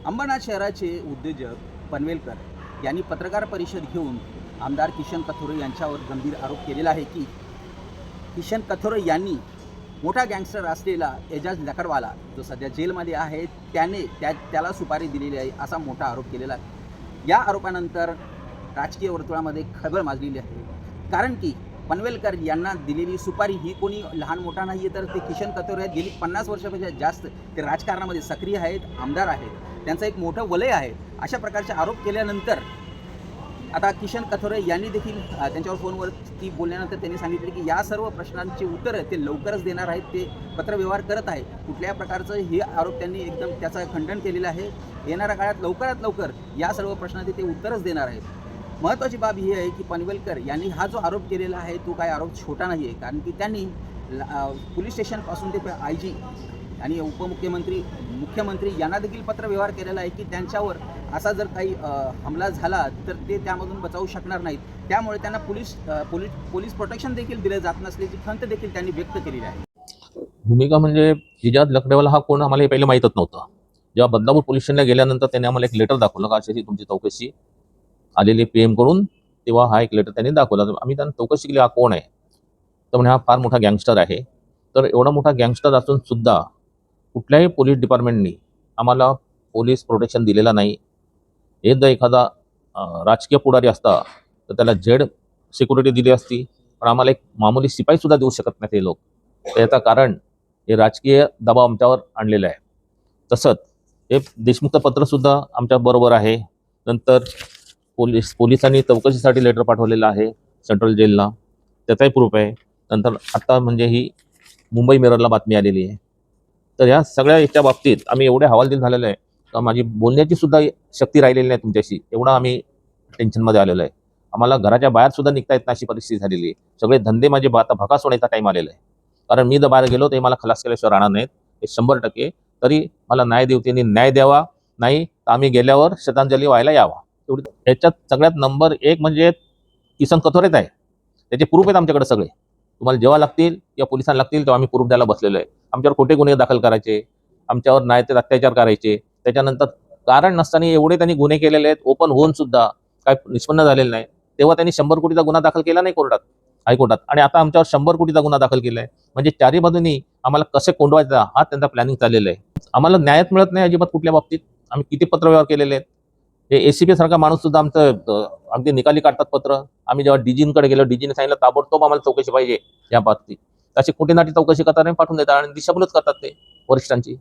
अंबरनाथ शहराचे उद्योजक पनवेलकर यांनी पत्रकार परिषद घेऊन आमदार किशन कथोरे यांच्यावर गंभीर आरोप केलेला आहे की किशन कथोरे यांनी मोठा गँगस्टर असलेला एजाज लकडवाला जो सध्या जेलमध्ये आहे त्याला सुपारी दिलेली आहे असा मोठा आरोप केलेला आहे। या आरोपानंतर राजकीय वर्तुळामध्ये खळबळ माजलेली आहे, कारण की पनवेलकर यांना दिलेली सुपारी ही कोणी लहान मोठा नाही आहे, तर ते किशन कथोरे आहेत। गेली 50 वर्षापेक्षा जास्त ते राजकारणामध्ये सक्रिय आहेत, आमदार आहेत, त्यांचं एक मोठं वलय आहे। अशा प्रकारचे आरोप केल्यानंतर आता किशन कथोरे यांनी देखील त्यांच्यावर फोनवरती बोलल्यानंतर त्यांनी सांगितले की या सर्व प्रश्नांची उत्तरं ते लवकरच देणार आहेत, ते पत्रव्यवहार करत आहे। कुठल्या प्रकारचं हे आरोप त्यांनी एकदम त्याचं खंडन केलेलं आहे। येणाऱ्या काळात लवकरात लवकर या सर्व प्रश्नांची ते उत्तरच देणार आहेत। महत्त्वाची बाब ही आहे की पनवेलकर यांनी हा जो आरोप केलेला आहे तो काय आरोप छोटा नाही आहे, कारण की त्यांनी पोलीस स्टेशनपासून ते IG आणि उपमुख्यमंत्री मुख्यमंत्री यांना देखील पत्रव्यवहार केलेला आहे की त्यांच्यावर असा जर काही हमला झाला तर ते त्यामधून बचावू शकणार नाहीत, त्यामुळे त्यांना पोलीस प्रोटेक्शन देखील दिले जात नसल्याची खंत देखील त्यांनी व्यक्त केलेली आहे। भूमिका म्हणजे एजाज लकडेवाला हा कोण आम्हाला पहिले माहीतच नव्हतं। जेव्हा बदलापूर पोलीस स्टेशनला गेल्यानंतर त्यांनी आम्हाला एक लेटर दाखवलं का अशी तुमची चौकशी आलेली PM कडून, तेव्हा हा एक लेटर त्यांनी दाखवला। आम्ही त्यांना चौकशी केली, हा कोण आहे, तर म्हणजे हा फार मोठा गँगस्टर आहे। तर एवढा मोठा गँगस्टर असून सुद्धा कुठल्याही पोलीस डिपार्टमेंटनी आम्हाला पोलीस प्रोटेक्शन दिलेला नाही। हे जर एखादा राजकीय पुढारी असता तर त्याला जेड सिक्युरिटी दिली असती, पण आम्हाला एक मामूली शिपाईसुद्धा देऊ शकत नाही ते लोक। याचं कारण हे राजकीय दबाव आमच्यावर आणलेलं आहे। तसंच हे देशमुखचं पत्रसुद्धा आमच्या बरोबर आहे। नंतर पोलिसांनी चौकशीसाठी लेटर पाठवलेलं आहे सेंट्रल जेलला, त्याचाही प्रूफ आहे। नंतर आत्ता म्हणजे ही मुंबई मिररला बातमी आलेली आहे। तर ह्या सगळ्या याच्या बाबतीत आम्ही एवढे हवालदिल झालेलो आहे का माझी बोलण्याची सुद्धा शक्ती राहिलेली नाही तुमच्याशी, एवढा आम्ही टेन्शनमध्ये आलेलो आहे। आम्हाला घराच्या बाहेर सुद्धा निघता येत नाही अशी परिस्थिती झालेली आहे। सगळे धंदे माझे आता भकास होण्याचा टाईम आलेला आहे, कारण मी जर बाहेर गेलो तर मला खलास केल्याशिवाय राहणार नाहीत हे 100%। तरी मला न्यायदेवतेने न्याय द्यावा, नाही तर आम्ही गेल्यावर श्रद्धांजली व्हायला यावा। एवढी याच्यात सगळ्यात नंबर 1 म्हणजे किशन कथोरेच आहे। त्याचे प्रूफ आहेत आमच्याकडे सगळे। तुम्हाला जेव्हा लागतील किंवा पोलिसांना लागतील तेव्हा आम्ही प्रूफ द्यायला बसलेलो आहे। आमच्यावर खोटे गुन्हे दाखल करायचे, आमच्यावर नाहीतर अत्याचार करायचे, त्याच्यानंतर कारण नसताना एवढे त्यांनी गुन्हे केलेले आहेत, ओपन होऊन सुद्धा काय निष्पन्न झालेलं नाही। तेव्हा त्यांनी 100 कोटीचा गुन्हा दाखल केला नाही कोर्टात, हायकोर्टात, आणि आता आमच्यावर 100 कोटीचा गुन्हा दाखल केला आहे। म्हणजे चारी बाजूनी आम्हाला कसे कोंडवायचा हा त्यांचा प्लॅनिंग चाललेला आहे। आम्हाला न्यायच मिळत नाही अजिबात कुठल्या बाबतीत। आम्ही किती पत्रव्यवहार केलेले आहेत। हे ACP सारखा माणूस सुद्धा आमचं अगदी निकाली काढतात पत्र। आम्ही जेव्हा DGंकडे गेलो, DGने सांगितलं ताबडतोब आम्हाला चौकशी पाहिजे या बाबतीत, अशी कुठे नाटी चौकशी करतात आणि पाठवून देतात आणि दिशाभूलच करतात ते वरिष्ठांची।